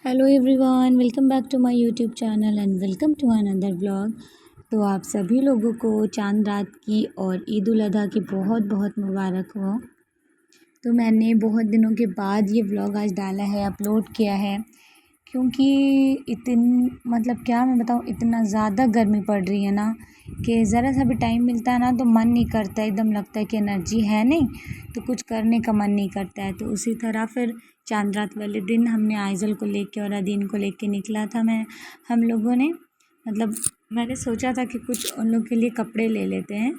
Hello everyone, welcome back to my YouTube channel and welcome to another vlog. तो आप सभी लोगों को चांद रात की और ईद उल अज़हा की बहुत बहुत मुबारक हो। तो मैंने बहुत दिनों के बाद ये व्लॉग आज डाला है, अपलोड किया है, क्योंकि क्या मैं बताऊँ, इतना ज़्यादा गर्मी पड़ रही है ना कि ज़रा सा भी टाइम मिलता है ना तो मन नहीं करता, एकदम लगता है कि एनर्जी है नहीं तो कुछ करने का मन नहीं करता है। तो उसी तरह फिर चांद रात वाले दिन हमने आइज़ल को लेके और अदीन को लेके निकला था हम लोगों ने मैंने सोचा था कि कुछ उन लोग के लिए कपड़े ले लेते हैं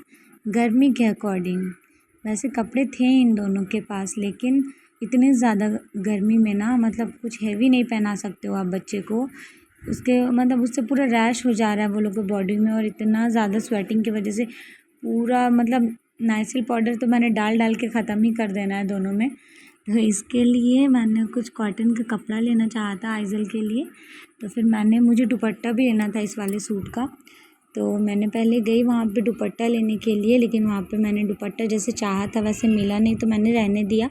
गर्मी के अकॉर्डिंग। वैसे कपड़े थे इन दोनों के पास, लेकिन इतनी ज़्यादा गर्मी में ना कुछ हैवी नहीं पहना सकते हो आप बच्चे को, उससे पूरा रैश हो जा रहा है वो लोग को बॉडी में, और इतना ज़्यादा स्वेटिंग की वजह से पूरा नाइसिल पाउडर तो मैंने डाल के ख़त्म ही कर देना है दोनों में। तो इसके लिए मैंने कुछ कॉटन का कपड़ा लेना चाहा था आइज़ल के लिए। तो फिर मुझे दुपट्टा भी लेना था इस वाले सूट का। तो मैंने पहले गई वहाँ पे दुपट्टा लेने के लिए, लेकिन वहाँ पे मैंने दुपट्टा जैसे चाहा था वैसे मिला नहीं, तो मैंने रहने दिया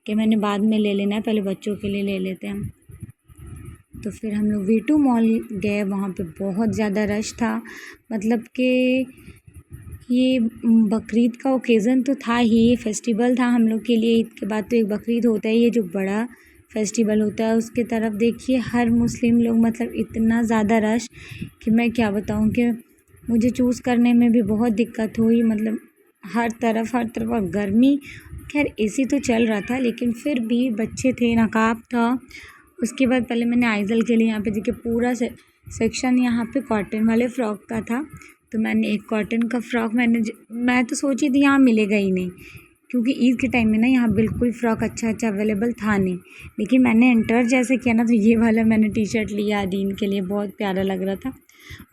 कि मैंने बाद में ले लेना है, पहले बच्चों के लिए ले लेते हैं। तो फिर हम लोग V2 मॉल गए, वहाँ पे बहुत ज़्यादा रश था। कि ये बकरीद का ओकेज़न तो था ही, फेस्टिवल था हम लोग के लिए। ईद के बाद तो एक बकरीद होता है, ये जो बड़ा फेस्टिवल होता है, उसके तरफ देखिए हर मुस्लिम लोग इतना ज़्यादा रश कि मैं क्या बताऊँ कि मुझे चूज़ करने में भी बहुत दिक्कत हुई। हर तरफ और गर्मी, खैर एसी तो चल रहा था लेकिन फिर भी बच्चे थे, नकाब था। उसके बाद पहले मैंने आइज़ल के लिए यहाँ पे देखिए पूरा सेक्शन यहाँ पे कॉटन वाले फ़्रॉक का था। तो मैंने एक कॉटन का फ़्रॉक मैं तो सोची थी यहाँ मिलेगा ही नहीं, क्योंकि ईद के टाइम में ना यहाँ बिल्कुल फ़्रॉक अच्छा अवेलेबल था नहीं। लेकिन मैंने एंटर जैसे किया ना तो ये वाला मैंने टी शर्ट लिया अदीन के लिए, बहुत प्यारा लग रहा था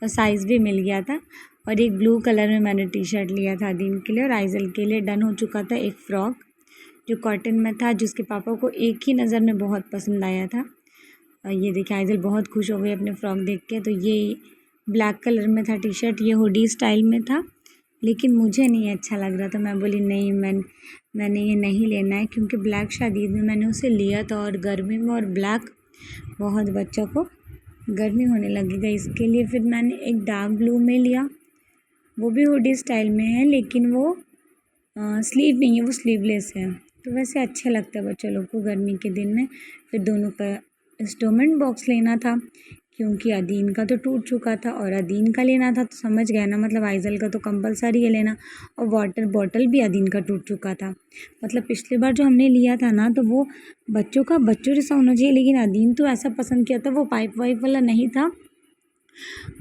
और साइज़ भी मिल गया था। और एक ब्लू कलर में मैंने टी शर्ट लिया था अदीन के लिए, और आइज़ल के लिए डन हो चुका था एक फ़्रॉक जो कॉटन में था, जिसके पापा को एक ही नज़र में बहुत पसंद आया था। और ये देखिए आइज़ल बहुत खुश हो गई अपने फ़्रॉक देख के। तो ये ब्लैक कलर में था टी शर्ट, ये हुडी स्टाइल में था, लेकिन मुझे नहीं अच्छा लग रहा था। मैं बोली नहीं, मैंने ये नहीं लेना है, क्योंकि ब्लैक शादी में मैंने उसे लिया था और गर्मी में और ब्लैक बहुत बच्चों को गर्मी होने लगेगा, इसके लिए फिर मैंने एक डार्क ब्लू में लिया। वो भी हुडी स्टाइल में है, लेकिन वो स्लीव नहीं है, वो स्लीवलेस है। तो वैसे अच्छा लगता है बच्चों लोग को गर्मी के दिन में। फिर दोनों का इंस्ट्रूमेंट बॉक्स लेना था, क्योंकि अदीन का तो टूट चुका था और अदीन का लेना था, तो समझ गया ना, आइज़ल का तो कंपलसरी है लेना। और वाटर बॉटल भी अदीन का टूट चुका था। पिछली बार जो हमने लिया था ना, तो वो बच्चों जैसा होना चाहिए, लेकिन अदीन तो ऐसा पसंद किया था, वो पाइप वाइप वाला नहीं था,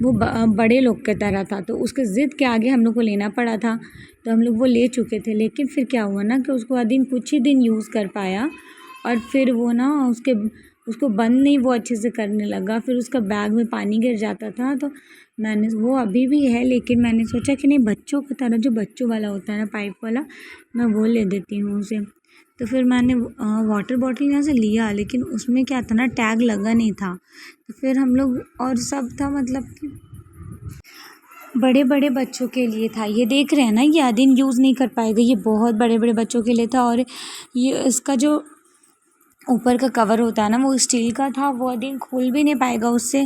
वो बड़े लोग की तरह था। तो उसके ज़िद के आगे हम लोग को लेना पड़ा था, तो हम लोग वो ले चुके थे। लेकिन फिर क्या हुआ ना कि उसको अदीन कुछ ही दिन यूज़ कर पाया, और फिर वो ना उसको बंद नहीं वो अच्छे से करने लगा। फिर उसका बैग में पानी गिर जाता था। तो वो अभी भी है, लेकिन मैंने सोचा कि नहीं, बच्चों की तरह जो बच्चों वाला होता है ना पाइप वाला, मैं वो ले देती हूँ उसे। तो फिर मैंने वाटर बॉटल यहाँ से लिया, लेकिन उसमें क्या था ना, टैग लगा नहीं था। तो फिर हम लोग और सब था कि बड़े बड़े बच्चों के लिए था। ये देख रहे हैं ना, ये अदीन यूज़ नहीं कर पाएगा, ये बहुत बड़े बड़े बच्चों के लिए था। और ये इसका जो ऊपर का कवर होता है ना, वो स्टील का था, वो अदीन खोल भी नहीं पाएगा उससे।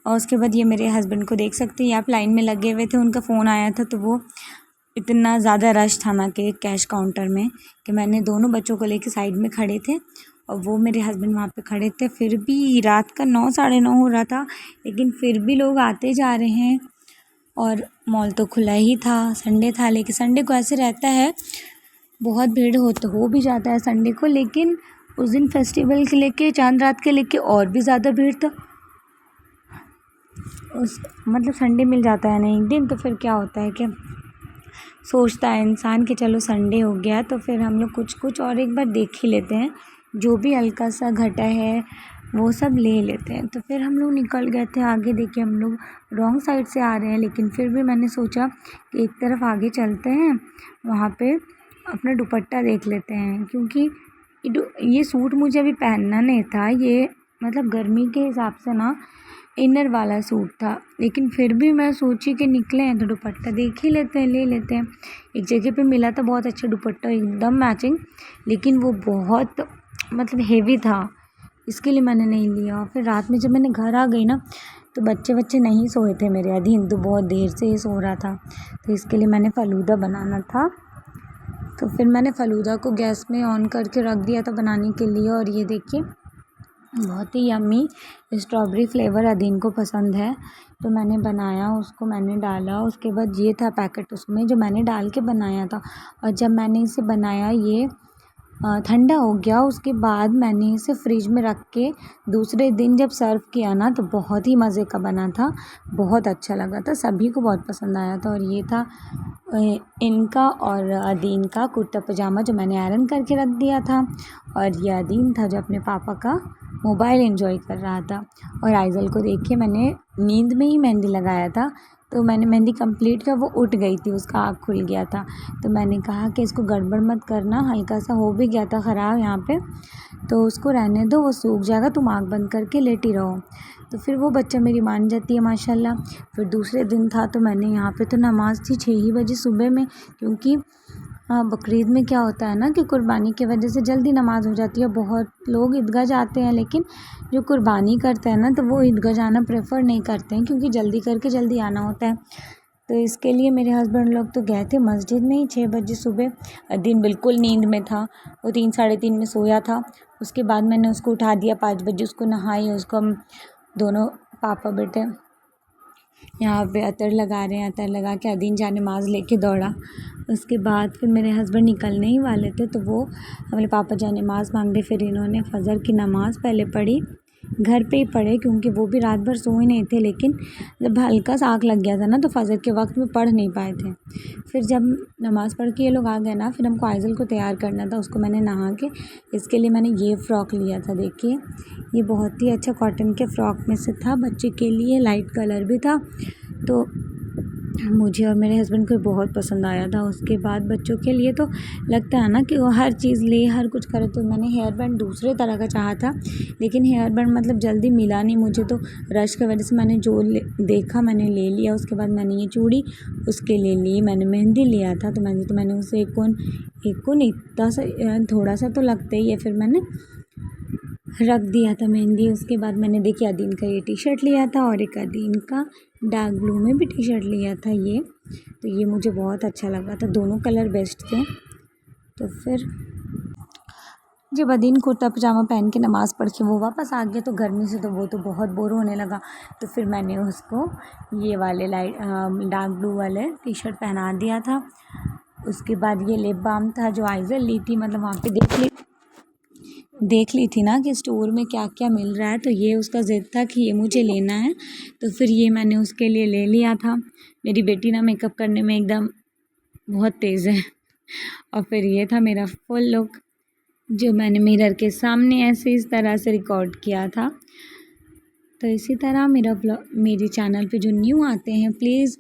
और उसके बाद ये मेरे हस्बैंड को देख सकते हैं, आप लाइन में लगे हुए थे, उनका फ़ोन आया था। तो वो इतना ज़्यादा रश था ना कि कैश काउंटर में, कि मैंने दोनों बच्चों को लेके साइड में खड़े थे और वो मेरे हस्बैंड वहाँ पे खड़े थे। फिर भी रात का 9 साढ़े 9 हो रहा था, लेकिन फिर भी लोग आते जा रहे हैं। और मॉल तो खुला ही था, संडे था, लेकिन संडे को ऐसे रहता है, बहुत भीड़ हो भी जाता है संडे को। लेकिन उस दिन फेस्टिवल के लेके, चांद रात के लेके और भी ज़्यादा भीड़ था। संडे मिल जाता है ना एक दिन, तो फिर क्या होता है कि सोचता है इंसान कि चलो संडे हो गया, तो फिर हम लोग कुछ और एक बार देख ही लेते हैं, जो भी हल्का सा घटा है वो सब ले लेते हैं। तो फिर हम लोग निकल गए थे आगे। देखिए हम लोग रॉन्ग साइड से आ रहे हैं, लेकिन फिर भी मैंने सोचा कि एक तरफ आगे चलते हैं, वहाँ पे अपना दुपट्टा देख लेते हैं, क्योंकि ये सूट मुझे अभी पहनना नहीं था। ये गर्मी के हिसाब से ना इनर वाला सूट था, लेकिन फिर भी मैं सोची कि निकले हैं तो दुपट्टा देख ही लेते हैं, ले लेते हैं। एक जगह पे मिला था बहुत अच्छा दुपट्टा, एकदम मैचिंग, लेकिन वो बहुत हेवी था। इसके लिए मैंने नहीं लिया। फिर रात में जब मैंने घर आ गई ना तो बच्चे नहीं सोए थे मेरे, अधीन तो बहुत देर से ही सो रहा था, तो इसके लिए मैंने फ़ालूदा बनाना था। तो फिर मैंने फ़ालूदा को गैस में ऑन करके रख दिया था बनाने के लिए। और ये देखिए बहुत ही यम्मी स्ट्रॉबेरी फ्लेवर अदीन को पसंद है, तो मैंने बनाया, उसको मैंने डाला। उसके बाद ये था पैकेट उसमें जो मैंने डाल के बनाया था। और जब मैंने इसे बनाया ये ठंडा हो गया, उसके बाद मैंने इसे फ्रिज में रख के दूसरे दिन जब सर्व किया ना तो बहुत ही मज़े का बना था, बहुत अच्छा लगा था, सभी को बहुत पसंद आया था। और ये था इनका और अदीन का कुर्ता पजामा जो मैंने आयरन करके रख दिया था। और ये अदीन था जो अपने पापा का मोबाइल एंजॉय कर रहा था। और आइज़ल को देख के मैंने नींद में ही मेहंदी लगाया था, तो मैंने मेहंदी कंप्लीट किया, वो उठ गई थी, उसका आँख खुल गया था। तो मैंने कहा कि इसको गड़बड़ मत करना, हल्का सा हो भी गया था ख़राब यहाँ पे, तो उसको रहने दो, वो सूख जाएगा, तुम आँख बंद करके लेटी रहो। तो फिर वो बच्चा मेरी मान जाती है माशाल्लाह। फिर दूसरे दिन था तो मैंने यहाँ पे तो नमाज़ थी 6 ही बजे सुबह में, क्योंकि बकरीद में क्या होता है ना कि कुर्बानी की वजह से जल्दी नमाज़ हो जाती है। बहुत लोग ईदगाह जाते हैं, लेकिन जो कुर्बानी करते हैं ना तो वो ईदगाह जाना प्रेफर नहीं करते हैं, क्योंकि जल्दी करके जल्दी आना होता है। तो इसके लिए मेरे हस्बैंड लोग तो गए थे मस्जिद में ही 6 बजे सुबह। दिन बिल्कुल नींद में था, वो 3 साढ़े 3 में सोया था। उसके बाद मैंने उसको उठा दिया 5 बजे, उसको नहाई, उसको हम दोनों पापा बेटे यहाँ पे अतर लगा रहे हैं, अतर लगा के अदीन जा नमाज़ लेके दौड़ा। उसके बाद फिर मेरे हस्बैंड निकलने ही वाले थे, तो वो हमारे पापा जा नमाज़ मांग रहे। फिर इन्होंने फ़जर की नमाज़ पहले पढ़ी, घर पे ही पढ़े, क्योंकि वो भी रात भर सोए नहीं थे। लेकिन जब हल्का सा आँख लग गया था ना तो फ़जर के वक्त में पढ़ नहीं पाए थे। फिर जब नमाज़ पढ़ के ये लोग आ गए ना, फिर हमको आइज़ल को तैयार करना था, उसको मैंने नहा के, इसके लिए मैंने ये फ़्रॉक लिया था। देखिए ये बहुत ही अच्छा कॉटन के फ़्रॉक में से था, बच्चे के लिए, लाइट कलर भी था, तो मुझे और मेरे हस्बैंड को बहुत पसंद आया था। उसके बाद बच्चों के लिए तो लगता है ना कि वो हर चीज़ ले, हर कुछ करे, तो मैंने हेयर बैंड दूसरे तरह का चाहा था, लेकिन हेयर बैंड मतलब जल्दी मिला नहीं मुझे, तो रश की वजह से मैंने जो देखा मैंने ले लिया। उसके बाद मैंने ये चूड़ी उसके ले ली, मैंने मेहंदी लिया था, तो मैंने उसे एक कोन इतना सा थोड़ा सा तो लगता ही है, फिर मैंने रख दिया था मेहंदी। उसके बाद मैंने देखिए अदीन का ये टी शर्ट लिया था, और एक अदीन का डार्क ब्लू में भी टी शर्ट लिया था ये, तो ये मुझे बहुत अच्छा लगा था, दोनों कलर बेस्ट थे। तो फिर जब अदीन कुर्ता पजामा पहन के नमाज़ पढ़ के वो वापस आ गया, तो गर्मी से तो वो तो बहुत बोर होने लगा, तो फिर मैंने उसको ये वाले डार्क ब्लू वाले टी शर्ट पहना दिया था। उसके बाद ये लिप बाम था जो आइज़ल ली थी, मतलब वहाँ पे देख ली थी ना कि स्टोर में क्या क्या मिल रहा है, तो ये उसका ज़िद था कि ये मुझे लेना है, तो फिर ये मैंने उसके लिए ले लिया था। मेरी बेटी ना मेकअप करने में एकदम बहुत तेज़ है। और फिर ये था मेरा फुल लुक जो मैंने मिरर के सामने ऐसे इस तरह से रिकॉर्ड किया था। तो इसी तरह मेरे चैनल पे जो न्यू आते हैं प्लीज़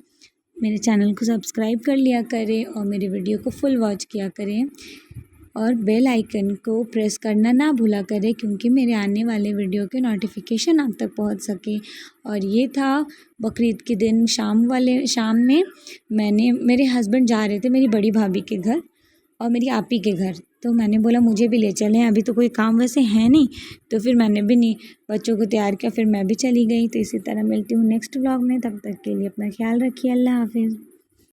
मेरे चैनल को सब्सक्राइब कर लिया करें और मेरे वीडियो को फुल वॉच किया करें, और बेल आइकन को प्रेस करना ना भूला करें, क्योंकि मेरे आने वाले वीडियो के नोटिफिकेशन आप तक पहुंच सके। और ये था बकरीद के दिन शाम में मेरे हस्बैंड जा रहे थे मेरी बड़ी भाभी के घर और मेरी आपी के घर, तो मैंने बोला मुझे भी ले चलें, अभी तो कोई काम वैसे है नहीं, तो फिर मैंने भी नहीं बच्चों को तैयार किया, फिर मैं भी चली गई। तो इसी तरह मिलती हूँ नेक्स्ट व्लॉग में, तब तक के लिए अपना ख्याल रखिए, अल्लाह हाफिज़।